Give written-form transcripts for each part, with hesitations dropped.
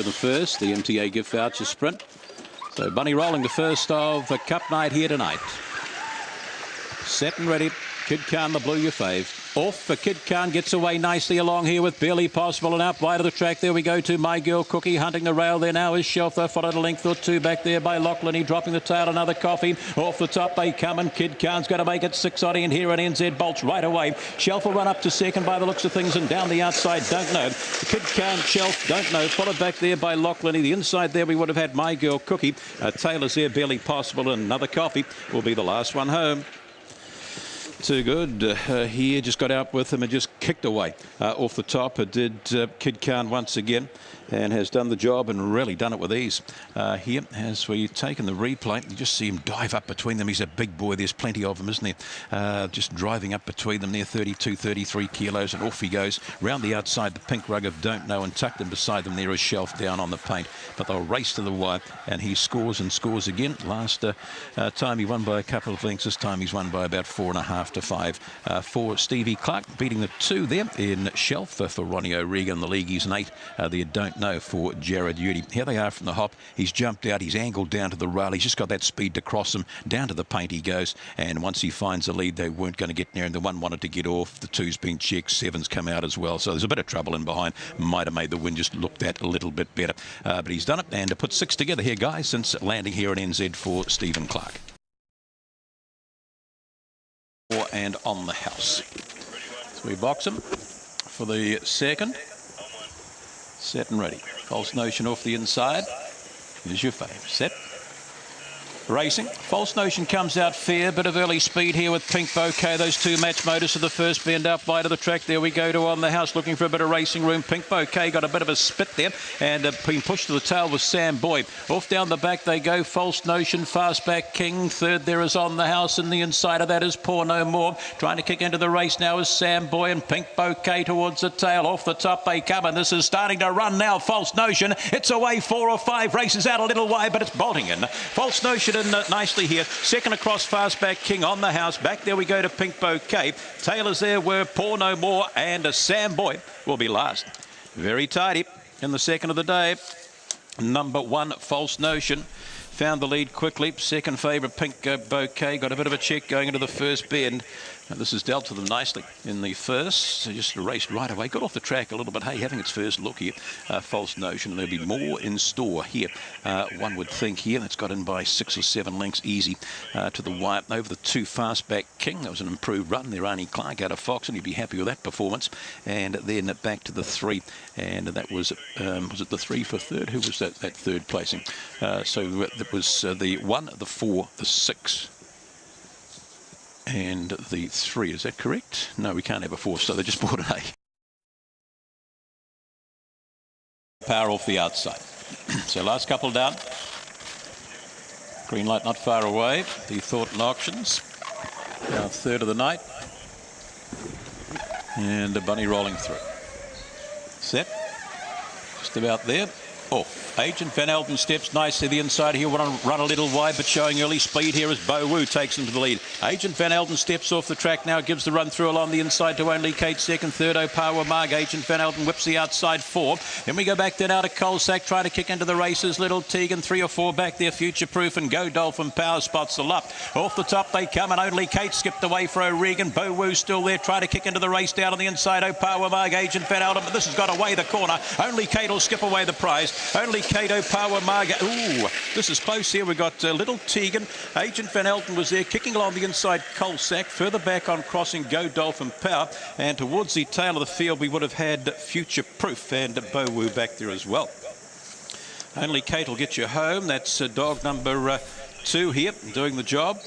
The first, the MTA gift voucher sprint. So Bunny rolling the first of the Cup night here tonight. Set and ready. Kid Khan, the blue, your fave. Off for Kid Khan, gets away nicely along here with Barely Possible, and out wide of the track there we go to My Girl Cookie, hunting the rail there now is Shelf, though followed a length or two back there by Lachlan, he dropping the tail, another Coffee, off the top they come, and Kid Khan's going to make it 6 on in here, and NZ bolts right away. Shelf will run up to second by the looks of things, and down the outside, don't know. Kid Khan, Shelf, don't know, followed back there by Lachlan, the inside there we would have had My Girl Cookie, Taylor's there, Barely Possible, and another Coffee will be the last one home. Too good. Here just got out with him and just kicked away off the top. It did Kid Khan once again, and has done the job and really done it with ease. Here, as we've taken the replay, you just see him dive up between them. He's a big boy. There's plenty of him, isn't there? Just driving up between them near 32, 33 kilos, and off he goes. Round the outside, the pink rug of Don't Know, and tucked in beside them there is Shelf down on the paint. But they'll race to the wire, and he scores and scores again. Last time he won by a couple of lengths. This time he's won by about 4.5 to 5 for Stevie Clark, beating the 2 there in Shelf for Ronnie O'Regan. The league, he's an 8. The Don't Know for Jared Udy. Here they are from the hop. He's jumped out. He's angled down to the rail. He's just got that speed to cross them. Down to the paint he goes. And once he finds the lead, they weren't going to get near. And the 1 wanted to get off. The 2's been checked. 7's come out as well. So there's a bit of trouble in behind. Might have made the win just look that a little bit better. But he's done it. And to put 6 together here, guys, since landing here at NZ for Stephen Clark. And on the house. So we box him for the second. Set and ready. False Notion off the inside. Here's your fave. Set. Racing. False Notion comes out fair. Bit of early speed here with Pink Bouquet. Those 2 match motors to the first bend out wide of the track. There we go to on the house, looking for a bit of racing room. Pink Bouquet got a bit of a spit there, and been pushed to the tail with Sam Boyd. Off down the back they go. False Notion, Fastback King. Third there is on the house, and the inside of that is Pour No More. Trying to kick into the race now is Sam Boyd, and Pink Bouquet towards the tail. Off the top they come, and this is starting to run now. False Notion. It's away 4 or 5 races out a little wide, but it's bolting in. False Notion in nicely here. Second across, Fastback King on the house. Back there we go to Pink Bouquet. Taylors there were Pour No More, and Sam Boyd will be last. Very tidy in the second of the day. Number 1, False Notion. Found the lead quickly. Second favourite, Pink Bouquet. Got a bit of a check going into the first bend. And this has dealt to them nicely in the first. So just raced right away. Got off the track a little bit. Hey, having its first look here. False Notion. And there'll be more in store here. One would think here. That's got in by 6 or 7 lengths easy to the wire. Over the 2, Fastback King. That was an improved run there. Arnie Clark out of Fox, and he'd be happy with that performance. And then back to the 3. And that was it the 3 for third? Who was that third placing? So that was the 1, the 4, the 6. And the 3, is that correct? No, we can't have a 4, so they just bought an 8. Power off the outside. So last couple down. Green light not far away. The Thornton Auctions. Now third of the night. And the Bunny rolling through. Set. Just about there. Off. Agent Van Elden steps nicely the inside here. Want to run a little wide, but showing early speed here as Bo Wu takes him to the lead. Agent Van Elden steps off the track now, gives the run through along the inside to Only Kate. Second, third, Opawa Marg. Agent Van Elden whips the outside 4. Then we go back then out of Colsack, trying to kick into the races. Little Tegan, 3 or 4 back there. Future Proof and Go Dolphin Power spots the lup. Off the top they come, and Only Kate skipped away for O'Regan. Bo Wu still there, trying to kick into the race down on the inside. Opawa Marg, Agent Van Elden, but this has got away the corner. Only Kate will skip away the prize. Only Kate, Opawa Marg. Ooh, this is close here. We've got Little Tegan. Agent Van Elden was there, kicking along the inside Colsack. Further back on crossing, Go Dolphin Power. And towards the tail of the field, we would have had Future Proof and Bo Wu back there as well. Only Kate will get you home. That's dog number 2 here, doing the job.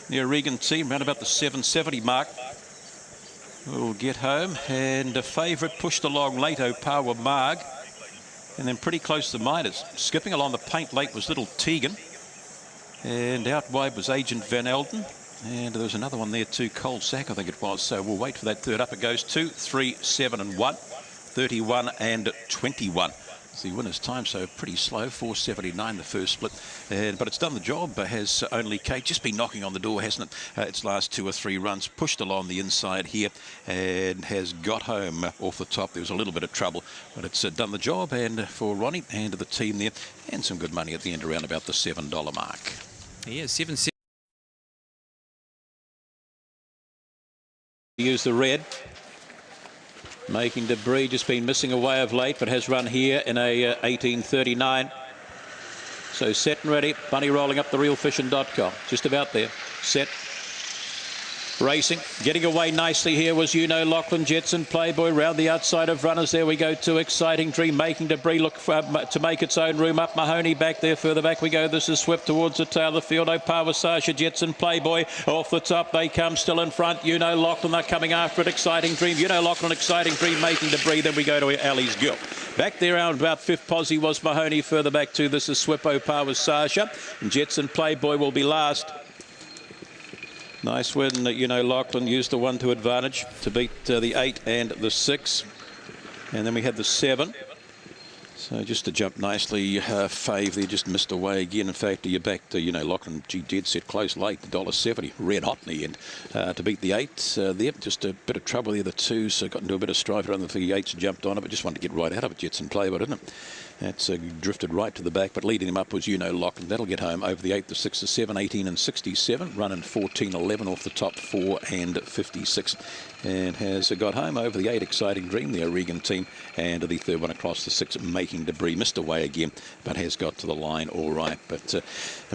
The O'Regan team, around about the 770 mark. Will get home. And a favourite pushed along late, Opawa Marg. And then pretty close to the minors. Skipping along the paint late was Little Tegan. And out wide was Agent Van Elden. And there was another one there too, Colsack, I think it was. So we'll wait for that third. Up it goes 2, 3, 7 and 1. 31 and 21. The winner's time, so pretty slow, 4:79 the first split, but it's done the job. Has Only Kate just been knocking on the door, hasn't it? Its last 2 or 3 runs, pushed along the inside here and has got home off the top. There was a little bit of trouble, but it's done the job, and for Ronnie and the team there, and some good money at the end around about the $7 mark. Yeah, 7. Use the red. Making Debris, just been missing away of late, but has run here in a 18:39. So set and ready. Bunny rolling up the realfishing.com. Just about there. Set. Racing. Getting away nicely here was Lachlan, Jetson, Playboy round the outside of runners. There we go to Exciting Dream. Making Debris look to make its own room up. Mahoney back there. Further back we go. This is Swift towards the tail of the field. Opawa, Sasha, Jetson, Playboy off the top. They come still in front. Lachlan, they're coming after it. Exciting Dream. Lachlan, Exciting Dream, Making Debris. Then we go to Ali's Gill. Back there around about 5th posse was Mahoney. Further back to this is Swift, Opawa, Sasha. And Jetson, Playboy will be last. Nice win. Lachlan used the 1 to advantage to beat the 8 and the 6. And then we had the 7. So just to jump nicely, Fave there just missed away again. In fact, you're back to, Lachlan, dead set close late, $1.70, red hot in the end to beat the 8 there. Just a bit of trouble there, the 2, so got into a bit of strife around the 8's jumped on it, but just wanted to get right out of it. Jetson Playboy, didn't it? That's drifted right to the back, but leading him up was Lachlan. That'll get home over the 8, the 6, the 7, 18 and 67. Running 14.11 off the top 4 and 56. And has got home over the 8, Exciting Dream, the O'Regan team. And the 3rd one across the 6, Making Debris. Missed away again, but has got to the line all right. But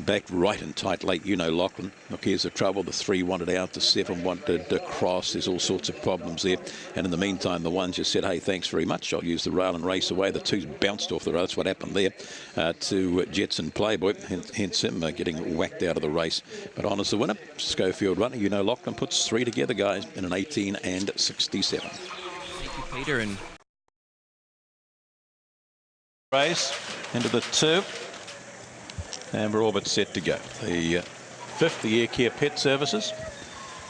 back right and tight late, Lachlan. Look, here's the trouble. The 3 wanted out, the 7 wanted to cross. There's all sorts of problems there. And in the meantime, the 1 just said, hey, thanks very much. I'll use the rail and race away. The 2's bounced off the rail. That's what happened there to Jetson Playboy. Hence him getting whacked out of the race. But on as the winner, Schofield runner. Lachlan puts 3 together, guys, in an 18 and 67. Thank you, Peter. And race into the 2. And we're all but set to go. The 5th, the Air Care Pet Services.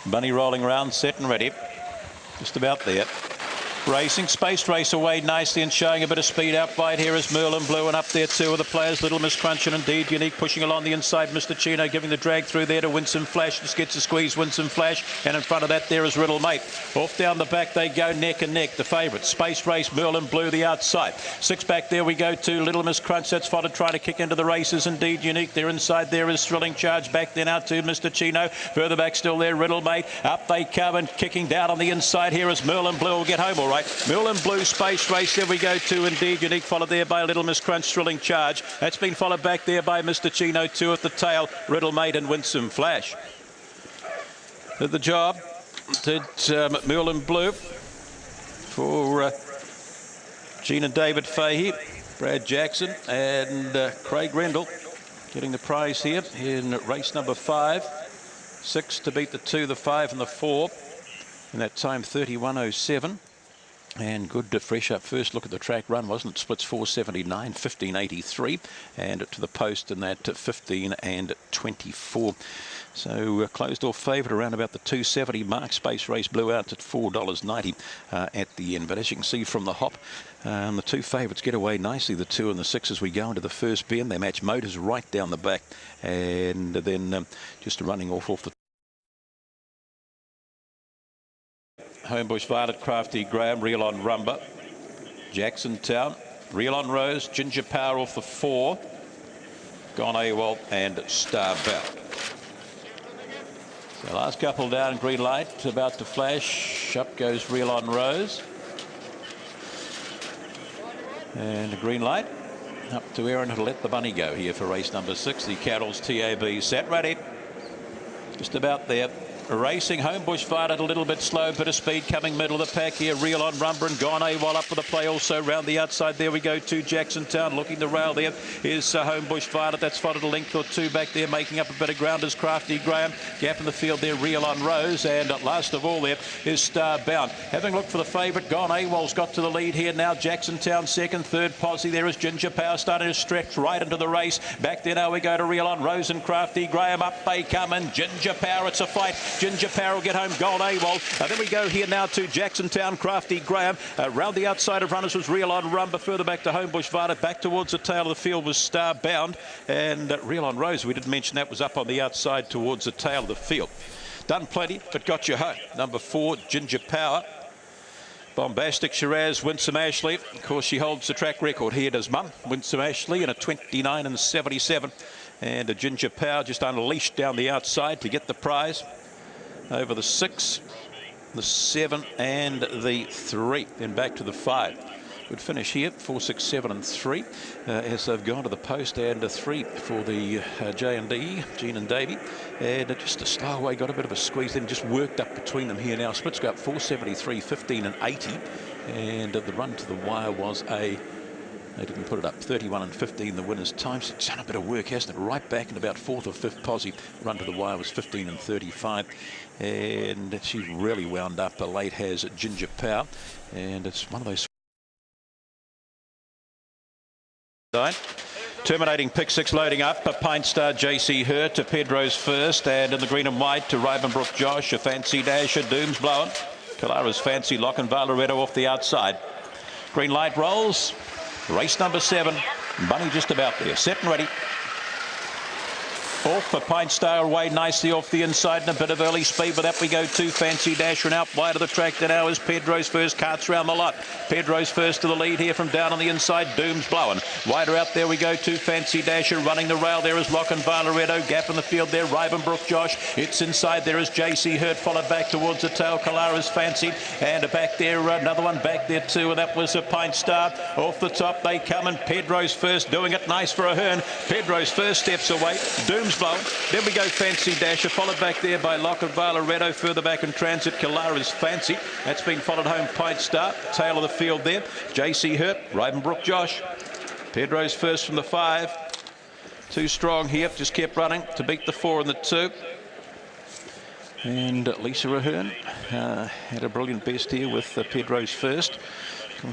Bunny rolling around, set and ready. Just about there. Racing, spaced race away nicely and showing a bit of speed. Out wide here is Merlin Blue, and up there 2 of the players, Little Miss Crunch and Indeed Unique, pushing along the inside. Mr. Chino giving the drag through there to Winsome Flash. Just gets a squeeze, Winsome Flash, and in front of that there is Riddle Mate. Off down the back they go, neck and neck. The favourite, spaced race, Merlin Blue, the outside. 6 back there we go to Little Miss Crunch. That's followed, trying to kick into the races. Indeed Unique. There inside there is Thrilling Charge. Back then out to Mr. Chino. Further back still there, Riddle Mate. Up they come, and kicking down on the inside here is Merlin Blue. Will get home all right. Merlin Blue space race. There we go to Indeed Unique, followed there by Little Miss Crunch, Thrilling Charge. That's been followed back there by Mr. Chino, 2 at the tail, Riddle Mate and Winsome Flash. Did the job, did Merlin Blue for Gene and David Fahey, Brad Jackson and Craig Rendell getting the prize here in race number 5. 6 to beat the 2, the 5 and the 4. In that time 31.07. And good to fresh up first look at the track run, wasn't it? Splits 4:79, 15.83, and to the post in that 15 and 24. So closed off favourite around about the 270 mark. Space race blew out at $4.90 at the end. But as you can see from the hop, the 2 favourites get away nicely, the 2 and the 6, as we go into the first bend. They match Motors right down the back, and then just running off the Homebush Violet, Crafty Graham, Real on Rumba, Jackson Town, Real on Rose, Ginger Power off the 4, Gone AWOL and Star Bell. So last couple down, green light, about to flash, up goes Real on Rose. And a green light, up to Aaron to let the bunny go here for race number 6, the Carroll's TAB set ready, just about there. Racing, Homebush Violet a little bit slow, bit of speed coming middle of the pack here. Real on Rumba and Gone AWOL up with a play also round the outside. There we go to Jackson Town, looking to rail there is Homebush Violet. That's followed a length or 2 back there, making up a bit of ground as Crafty Graham. Gap in the field there, Real on Rose, and last of all there is Star Bound. Having looked for the favourite, Gone AWOL's got to the lead here now. Jackson Town second, 3rd posse there is Ginger Power, starting to stretch right into the race. Back there now we go to Real on Rose and Crafty Graham. Up they come, and Ginger Power, it's a fight. Ginger Power will get home gold AWOL. Then we go here now to Jacksontown, Crafty Graham. Round the outside of runners was Real on Rumba. Further back to Homebush Vada. Back towards the tail of the field was Star Bound. And Real on Rose, we didn't mention that, was up on the outside towards the tail of the field. Done plenty, but got you home. Number 4, Ginger Power. Bombastic Shiraz, Winsome Ashley. Of course, she holds the track record. Here does Mum, Winsome Ashley, in a 29.77. And a Ginger Power just unleashed down the outside to get the prize over the 6, the 7 and the 3. Then back to the 5. Good finish here, 4, 6, 7 and 3 as they've gone to the post, and a 3 for the J&D, Jean and Davey. And just a slow away, got a bit of a squeeze, then just worked up between them here now. Splits go up 4.73, 15 and 80. And the run to the wire was they didn't put it up, 31 and 15, the winner's time. So it's done a bit of work, hasn't it? Right back in about 4th or 5th posse. Run to the wire was 15 and 35. And she's really wound up. Late has Ginger Power. And it's one of those... Terminating pick 6 loading up, a Pint Star JC Hurt to Pedro's first, and in the green and white to Rivenbrook Josh, a Fancy Dasher, Doom's Blowing. Kalara's Fancy, Lock and Valaretto off the outside. Green light rolls, race number 7, Bunny just about there, set and ready. Off for Pint Star, away nicely off the inside and a bit of early speed. But up we go to Fancy Dasher, and out wide of the track now is Pedro's first. Carts round the lot. Pedro's first to the lead here from down on the inside. Doom's Blowing. Wider out there we go to Fancy Dasher. Running the rail there is Lock and Valaretto. Gap in the field there, Rivenbrook Josh. It's inside there is JC Hurt, followed back towards the tail. Kalara's Fancy, and back there another one back there too, and that was a Pint Star. Off the top they come, and Pedro's first doing it nice for a Hearn. Pedro's first steps away. Doom's Blowing. Then we go Fancy Dasher, followed back there by Lock and Valaretto. Further back in transit, Kalara's Fancy. That's been followed home Pint Star. Tail of the field there, JC Hurt, Rivenbrook Josh. Pedro's first from the 5. Too strong here, just kept running to beat the 4 and the 2. And Lisa Ahern had a brilliant best here with Pedro's first.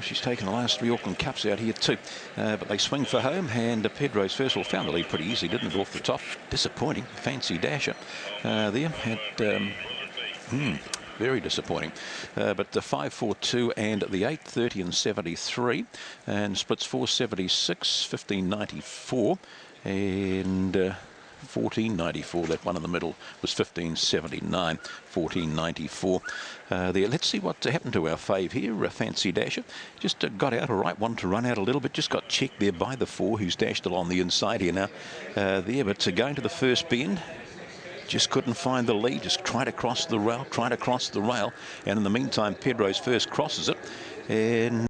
She's taken the last 3 Auckland Cups out here too. But they swing for home, and Pedro's first found the lead pretty easily, didn't it, off the top? Disappointing. Fancy Dasher there had... very disappointing. But the 5.42 and the 8.30 and 73, and splits 4.76, 15.94, and 14.94. That one in the middle was 15.79, 14.94. There. Let's see what happened to our fave here. Fancy Dasher just got out, a right one to run out a little bit. Just got checked there by the 4, who's dashed along the inside here now. There, but going to the first bend. Just couldn't find the lead, just tried to cross the rail, and in the meantime Pedro's first crosses it, and